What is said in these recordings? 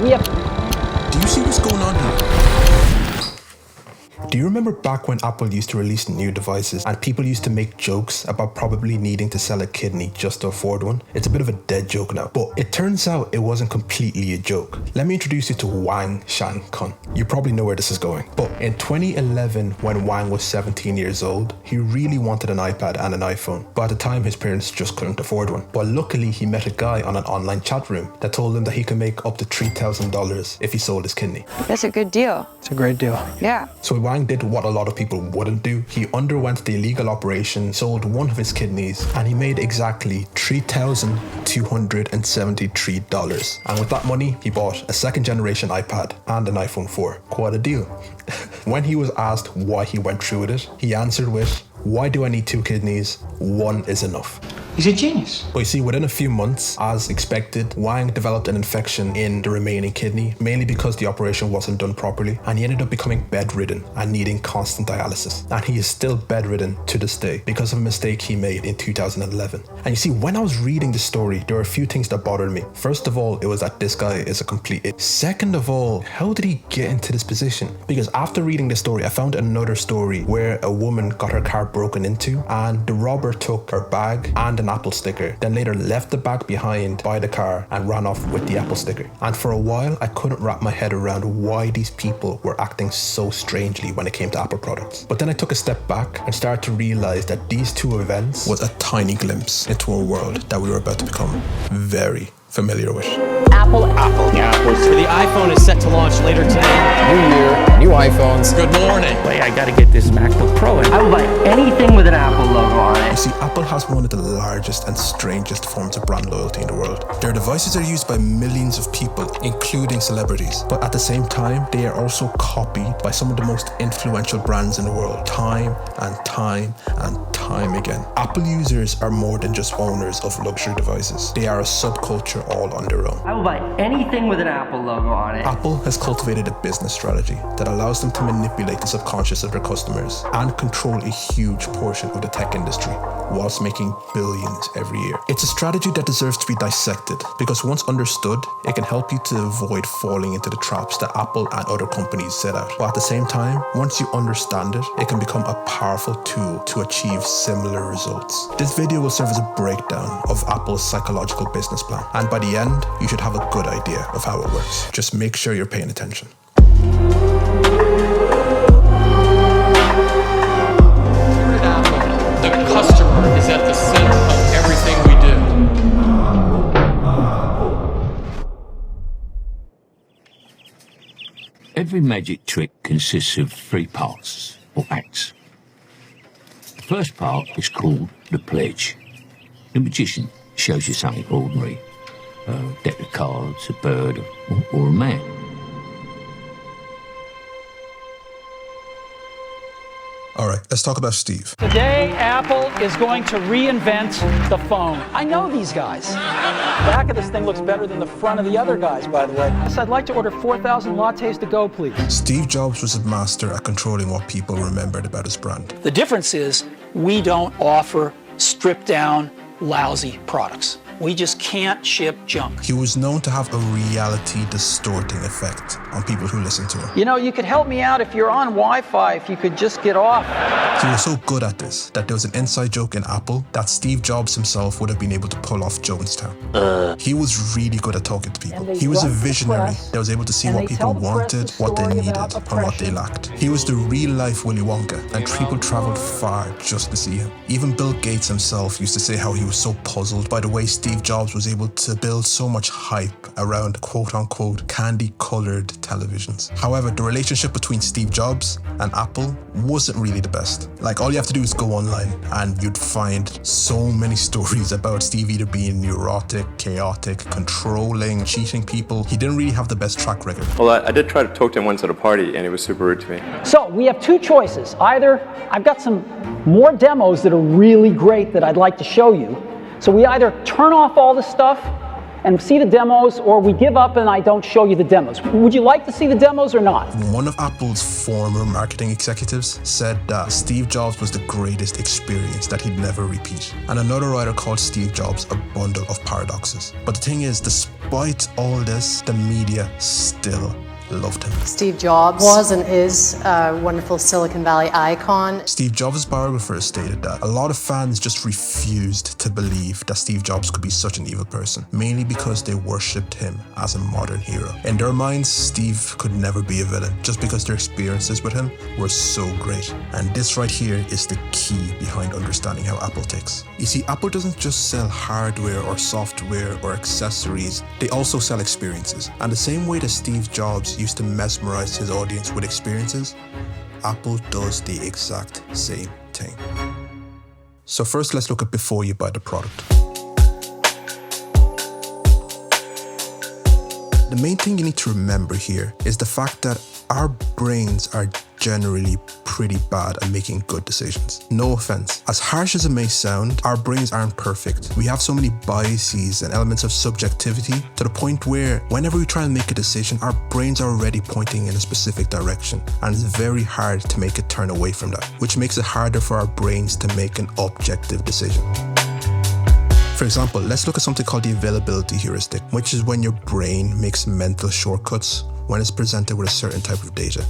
We have... Do you see what's going on here? Do you remember back when Apple used to release new devices and people used to make jokes about probably needing to sell a kidney just to afford one? It's a bit of a dead joke now, but it turns out it wasn't completely a joke. Let me introduce you to Wang Shan-kun. You probably know where this is going, but in 2011, when Wang was 17 years old, he really wanted an iPad and an iPhone, but at the time his parents just couldn't afford one. But luckily he met a guy on an online chat room that told him that he could make up to $3,000 if he sold his kidney. That's a good deal. It's a great deal. Yeah. So Wang did what a lot of people wouldn't do. He underwent the illegal operation, sold one of his kidneys, and he made exactly $3,273. And with that money, he bought a second generation iPad and an iPhone 4. Quite a deal. When he was asked why he went through with it, he answered with, "Why do I need two kidneys? One is enough." He's a genius. But you see, within a few months, as expected, Wang developed an infection in the remaining kidney, mainly because the operation wasn't done properly, and he ended up becoming bedridden and needing constant dialysis. And he is still bedridden to this day because of a mistake he made in 2011. And you see, when I was reading the story, there were a few things that bothered me. First of all, it was that this guy is a complete idiot. Second of all, how did he get into this position? Because after reading the story, I found another story where a woman got her car broken into, and the robber took her bag and an Apple sticker, then later left the bag behind by the car and ran off with the Apple sticker. And for a while, I couldn't wrap my head around why these people were acting so strangely when it came to Apple products. But then I took a step back and started to realize that these two events was a tiny glimpse into a world that we were about to become very familiar with. Apple. So the iPhone is set to launch later today. New year, new iPhones. Good morning. Wait, I gotta get this MacBook Pro in. I will buy anything with an Apple logo on You it. see, Apple has one of the largest and strangest forms of brand loyalty in the world. Their devices are used by millions of people, including celebrities. But at the same time, they are also copied by some of the most influential brands in the world, time and time and time again. Apple users are more than just owners of luxury devices. They are a subculture all on their own. I will buy anything with an Apple logo on it. Apple has cultivated a business strategy that allows them to manipulate the subconscious of their customers and control a huge portion of the tech industry whilst making billions every year. It's a strategy that deserves to be dissected because once understood, it can help you to avoid falling into the traps that Apple and other companies set out. But at the same time, once you understand it, it can become a powerful tool to achieve similar results. This video will serve as a breakdown of Apple's psychological business plan, and by the end, you should have a good idea of how it works. Just make sure you're paying attention. The customer is at the center of everything we do. Every magic trick consists of 3 parts, or acts. The first part is called the pledge. The magician shows you something ordinary, a deck of cards, a bird, or a man. All right, let's talk about Steve. Today, Apple is going to reinvent the phone. I know these guys. The back of this thing looks better than the front of the other guys, by the way. So I'd like to order 4,000 lattes to go, please. Steve Jobs was a master at controlling what people remembered about his brand. The difference is we don't offer stripped-down, lousy products. We just can't ship junk. He was known to have a reality-distorting effect on people who listened to him. You know, you could help me out if you're on Wi-Fi, if you could just get off. He was so good at this that there was an inside joke in Apple that Steve Jobs himself would have been able to pull off Jonestown. He was really good at talking to people. He was a visionary that was able to see what people wanted, what they needed, and what they lacked. He was the real-life Willy Wonka, and people traveled far just to see him. Even Bill Gates himself used to say how he was so puzzled by the way Steve Jobs was able to build so much hype around quote-unquote candy-colored televisions. However, the relationship between Steve Jobs and Apple wasn't really the best. Like, all you have to do is go online and you'd find so many stories about Steve either being neurotic, chaotic, controlling, cheating people. He didn't really have the best track record. Well, I did try to talk to him once at a party and he was super rude to me. So we have 2 choices. Either I've got some more demos that are really great that I'd like to show you. So we either turn off all this stuff and see the demos, or we give up and I don't show you the demos. Would you like to see the demos or not? One of Apple's former marketing executives said that Steve Jobs was the greatest experience that he'd never repeat. And another writer called Steve Jobs a bundle of paradoxes. But the thing is, despite all this, the media still loved him. Steve Jobs was and is a wonderful Silicon Valley icon. Steve Jobs' biographer stated that a lot of fans just refused to believe that Steve Jobs could be such an evil person, mainly because they worshipped him as a modern hero. In their minds, Steve could never be a villain, just because their experiences with him were so great. And this right here is the key behind understanding how Apple ticks. You see, Apple doesn't just sell hardware or software or accessories, they also sell experiences. And the same way that Steve Jobs used to mesmerize his audience with experiences, Apple does the exact same thing. So first, let's look at before you buy the product. The main thing you need to remember here is the fact that our brains are generally pretty bad at making good decisions. No offense. As harsh as it may sound, our brains aren't perfect. We have so many biases and elements of subjectivity to the point where whenever we try and make a decision, our brains are already pointing in a specific direction, and it's very hard to make it turn away from that, which makes it harder for our brains to make an objective decision. For example, let's look at something called the availability heuristic, which is when your brain makes mental shortcuts when it's presented with a certain type of data.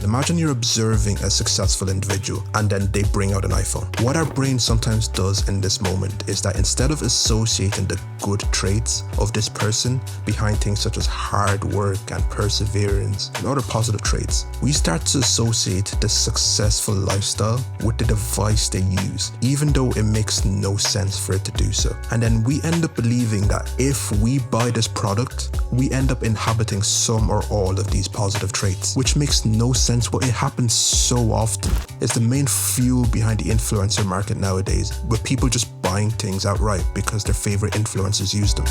Imagine you're observing a successful individual and then they bring out an iPhone. What our brain sometimes does in this moment is that instead of associating the good traits of this person behind things such as hard work and perseverance and other positive traits, we start to associate the successful lifestyle with the device they use, even though it makes no sense for it to do so. And then we end up believing that if we buy this product, we end up inhabiting some or all of these positive traits, which makes no sense. But it happens so often. It's the main fuel behind the influencer market nowadays, with people just buying things outright because their favorite influencers use them.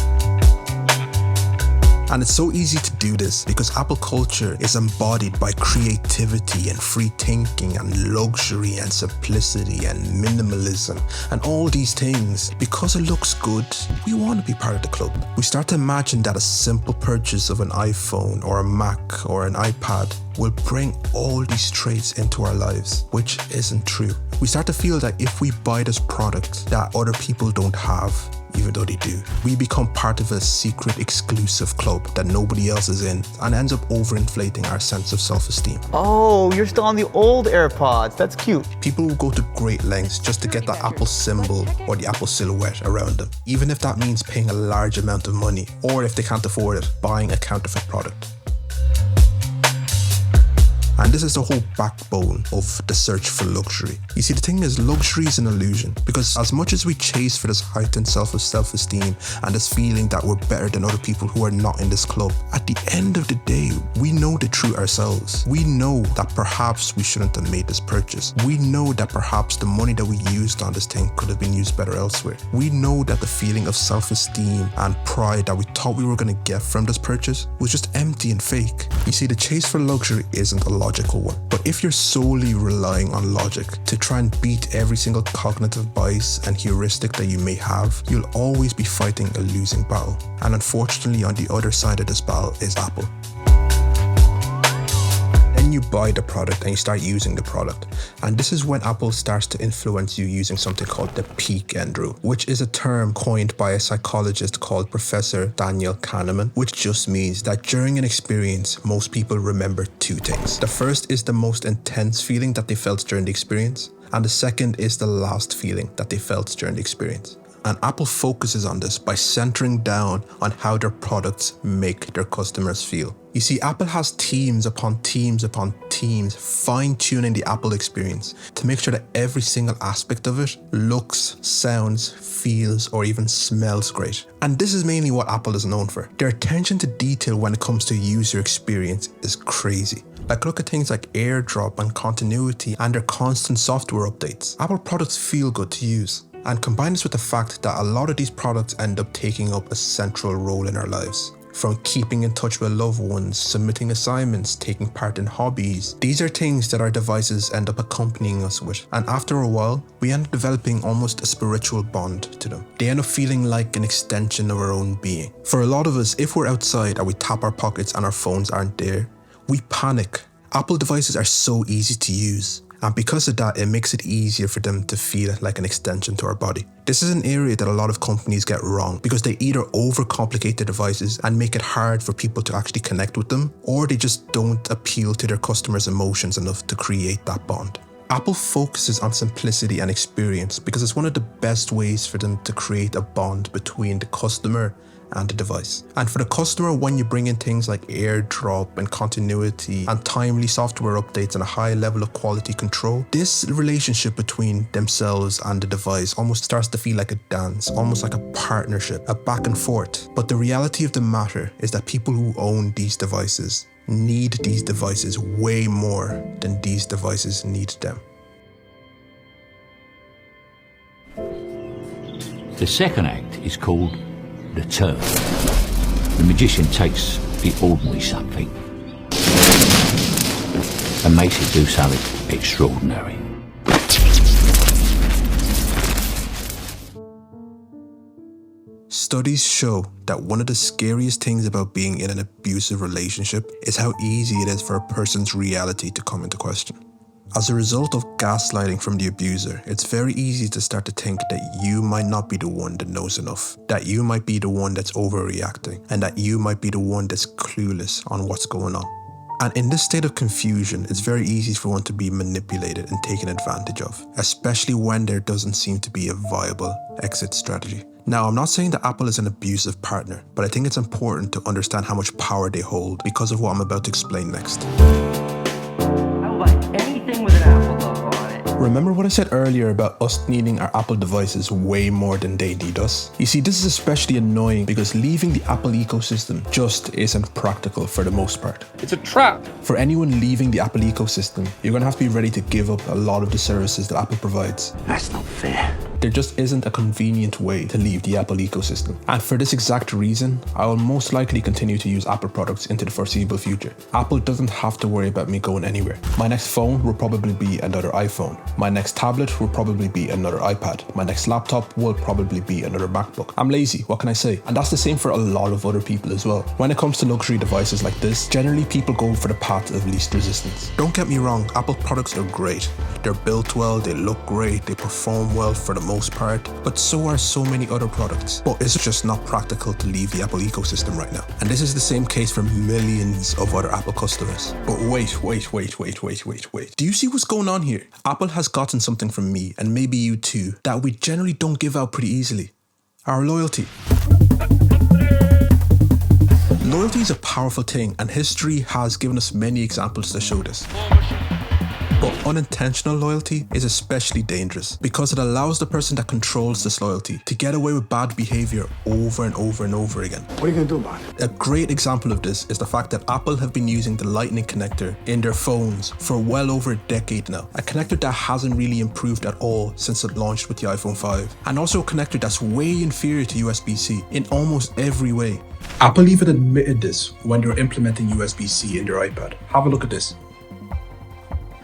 And it's so easy to do this because Apple culture is embodied by creativity and free thinking and luxury and simplicity and minimalism and all these things. Because it looks good, we want to be part of the club. We start to imagine that a simple purchase of an iPhone or a Mac or an iPad will bring all these traits into our lives, which isn't true. We start to feel that if we buy this product that other people don't have, even though they do, we become part of a secret exclusive club that nobody else is in, and ends up overinflating our sense of self-esteem. Oh, you're still on the old AirPods. That's cute. People will go to great lengths just to get the Apple symbol or the Apple silhouette around them, even if that means paying a large amount of money, or if they can't afford it, buying a counterfeit product. And this is the whole backbone of the search for luxury. You see, the thing is, luxury is an illusion, because as much as we chase for this heightened self-esteem and this feeling that we're better than other people who are not in this club, at the end of the day, we know the truth ourselves. We know that perhaps we shouldn't have made this purchase. We know that perhaps the money that we used on this thing could have been used better elsewhere. We know that the feeling of self-esteem and pride that we thought we were going to get from this purchase was just empty and fake. You see, the chase for luxury isn't a logical one. But if you're solely relying on logic to try and beat every single cognitive bias and heuristic that you may have, you'll always be fighting a losing battle. And unfortunately, on the other side of this battle is Apple. Then you buy the product and you start using the product. And this is when Apple starts to influence you using something called the peak end rule, which is a term coined by a psychologist called Professor Daniel Kahneman, which just means that during an experience, most people remember two things. The first is the most intense feeling that they felt during the experience, and the second is the last feeling that they felt during the experience. And Apple focuses on this by centering down on how their products make their customers feel. You see, Apple has teams upon teams upon teams fine-tuning the Apple experience to make sure that every single aspect of it looks, sounds, feels, or even smells great. And this is mainly what Apple is known for. Their attention to detail when it comes to user experience is crazy. Like, look at things like AirDrop and continuity and their constant software updates. Apple products feel good to use. And combine this with the fact that a lot of these products end up taking up a central role in our lives. From keeping in touch with loved ones, submitting assignments, taking part in hobbies. These are things that our devices end up accompanying us with, and after a while, we end up developing almost a spiritual bond to them. They end up feeling like an extension of our own being. For a lot of us, if we're outside and we tap our pockets and our phones aren't there, we panic. Apple devices are so easy to use, and because of that, it makes it easier for them to feel like an extension to our body. This is an area that a lot of companies get wrong because they either overcomplicate their devices and make it hard for people to actually connect with them, or they just don't appeal to their customers' emotions enough to create that bond. Apple focuses on simplicity and experience because it's one of the best ways for them to create a bond between the customer and the device. And for the customer, when you bring in things like AirDrop and continuity and timely software updates and a high level of quality control, this relationship between themselves and the device almost starts to feel like a dance, almost like a partnership, a back and forth. But the reality of the matter is that people who own these devices need these devices way more than these devices need them. The second act is called the turn. The magician takes the ordinary something and makes it do something extraordinary. Studies show that one of the scariest things about being in an abusive relationship is how easy it is for a person's reality to come into question. As a result of gaslighting from the abuser, it's very easy to start to think that you might not be the one that knows enough, that you might be the one that's overreacting, and that you might be the one that's clueless on what's going on. And in this state of confusion, it's very easy for one to be manipulated and taken advantage of, especially when there doesn't seem to be a viable exit strategy. Now, I'm not saying that Apple is an abusive partner, but I think it's important to understand how much power they hold because of what I'm about to explain next. I will buy anything with an Apple logo on it. Remember what I said earlier about us needing our Apple devices way more than they need us? You see, this is especially annoying because leaving the Apple ecosystem just isn't practical for the most part. It's a trap. For anyone leaving the Apple ecosystem, you're going to have to be ready to give up a lot of the services that Apple provides. That's not fair. There just isn't a convenient way to leave the Apple ecosystem. And for this exact reason, I will most likely continue to use Apple products into the foreseeable future. Apple doesn't have to worry about me going anywhere. My next phone will probably be another iPhone. My next tablet will probably be another iPad. My next laptop will probably be another MacBook. I'm lazy, what can I say? And that's the same for a lot of other people as well. When it comes to luxury devices like this, generally people go for the path of least resistance. Don't get me wrong, Apple products are great. They're built well, they look great, they perform well for the most part, but so are so many other products. But it's just not practical to leave the Apple ecosystem right now. And this is the same case for millions of other Apple customers. But wait. Do you see what's going on here? Apple has gotten something from me, and maybe you too, that we generally don't give out pretty easily. Our loyalty. Loyalty is a powerful thing, and history has given us many examples to show this. But unintentional loyalty is especially dangerous because it allows the person that controls this loyalty to get away with bad behavior over and over and over again. What are you going to do about it? A great example of this is the fact that Apple have been using the Lightning connector in their phones for well over a decade now. A connector that hasn't really improved at all since it launched with the iPhone 5. And also a connector that's way inferior to USB-C in almost every way. Apple even admitted this when they were implementing USB-C in their iPad. Have a look at this.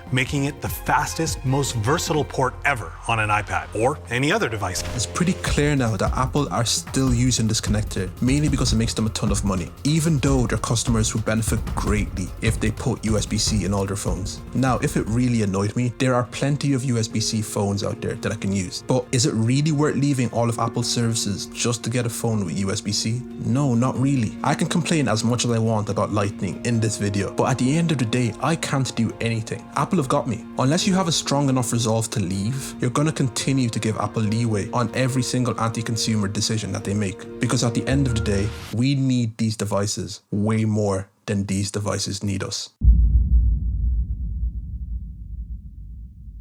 Making it the fastest, most versatile port ever on an iPad or any other device. It's pretty clear now that Apple are still using this connector, mainly because it makes them a ton of money, even though their customers would benefit greatly if they put USB-C in all their phones. Now, if it really annoyed me, there are plenty of USB-C phones out there that I can use. But is it really worth leaving all of Apple's services just to get a phone with USB-C? No, not really. I can complain as much as I want about Lightning in this video, but at the end of the day, I can't do anything. Apple have got me. Unless you have a strong enough resolve to leave, you're going to continue to give Apple leeway on every single anti-consumer decision that they make. Because at the end of the day, we need these devices way more than these devices need us.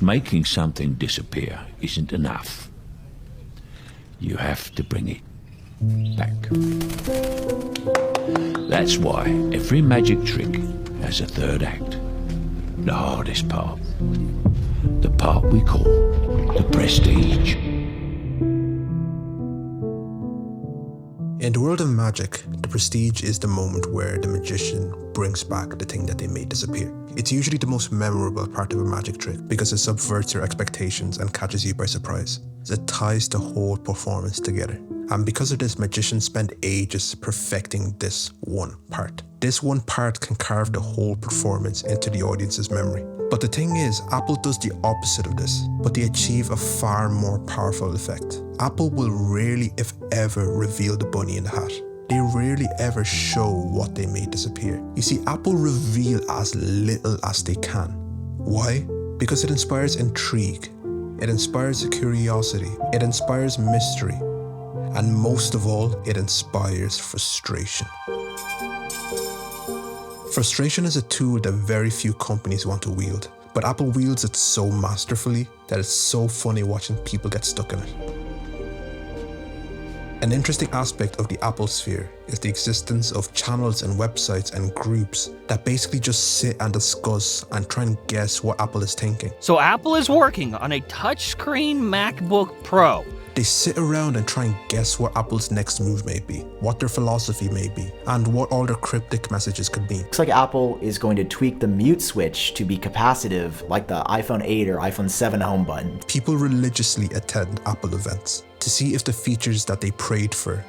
Making something disappear isn't enough. You have to bring it back. That's why every magic trick has a third act. The hardest part. The part we call the prestige. In the world world of magic, the prestige is the moment where the magician brings back the thing that they made disappear. It's usually the most memorable part of a magic trick because it subverts your expectations and catches you by surprise. It ties the whole performance together. And because of this, magicians spend ages perfecting this one part. This one part can carve the whole performance into the audience's memory. But the thing is, Apple does the opposite of this, but they achieve a far more powerful effect. Apple will rarely, if ever, reveal the bunny in the hat. They rarely ever show what they made disappear. You see, Apple reveal as little as they can. Why? Because it inspires intrigue, it inspires curiosity, it inspires mystery, and most of all, it inspires frustration. Frustration is a tool that very few companies want to wield, but Apple wields it so masterfully that it's so funny watching people get stuck in it. An interesting aspect of the Apple sphere is the existence of channels and websites and groups that basically just sit and discuss and try and guess what Apple is thinking. So Apple is working on a touchscreen MacBook Pro. They sit around and try and guess what Apple's next move may be, what their philosophy may be, and what all their cryptic messages could mean. Looks like Apple is going to tweak the mute switch to be capacitive like the iPhone 8 or iPhone 7 home button. People religiously attend Apple events to see if the features that they prayed for,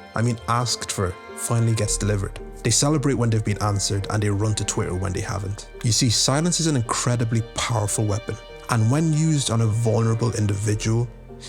asked for, finally gets delivered. They celebrate when they've been answered and they run to Twitter when they haven't. You see, silence is an incredibly powerful weapon, and when used on a vulnerable individual,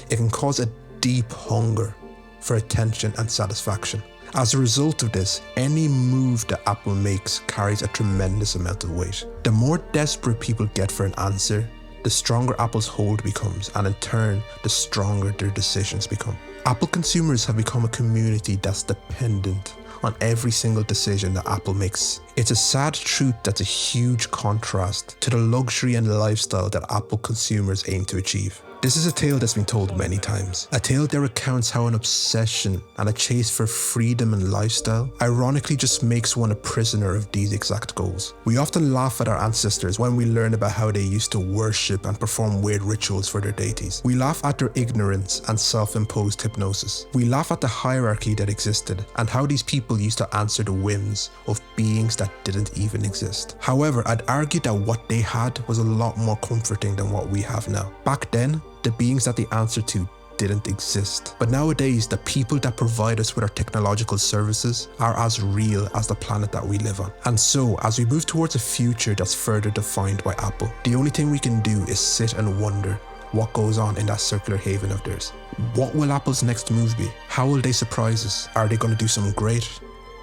it can cause a deep hunger for attention and satisfaction. As a result of this, any move that Apple makes carries a tremendous amount of weight. The more desperate people get for an answer, the stronger Apple's hold becomes, and in turn, the stronger their decisions become. Apple consumers have become a community that's dependent on every single decision that Apple makes. It's a sad truth that's a huge contrast to the luxury and lifestyle that Apple consumers aim to achieve. This is a tale that's been told many times. A tale that recounts how an obsession and a chase for freedom and lifestyle ironically just makes one a prisoner of these exact goals. We often laugh at our ancestors when we learn about how they used to worship and perform weird rituals for their deities. We laugh at their ignorance and self-imposed hypnosis. We laugh at the hierarchy that existed and how these people used to answer the whims of beings that didn't even exist. However, I'd argue that what they had was a lot more comforting than what we have now. Back then, the beings that they answered to didn't exist. But nowadays, the people that provide us with our technological services are as real as the planet that we live on. And so, as we move towards a future that's further defined by Apple, the only thing we can do is sit and wonder what goes on in that circular haven of theirs. What will Apple's next move be? How will they surprise us? Are they going to do something great?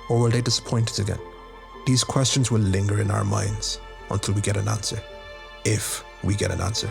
Or will they disappoint us again? These questions will linger in our minds until we get an answer. If we get an answer.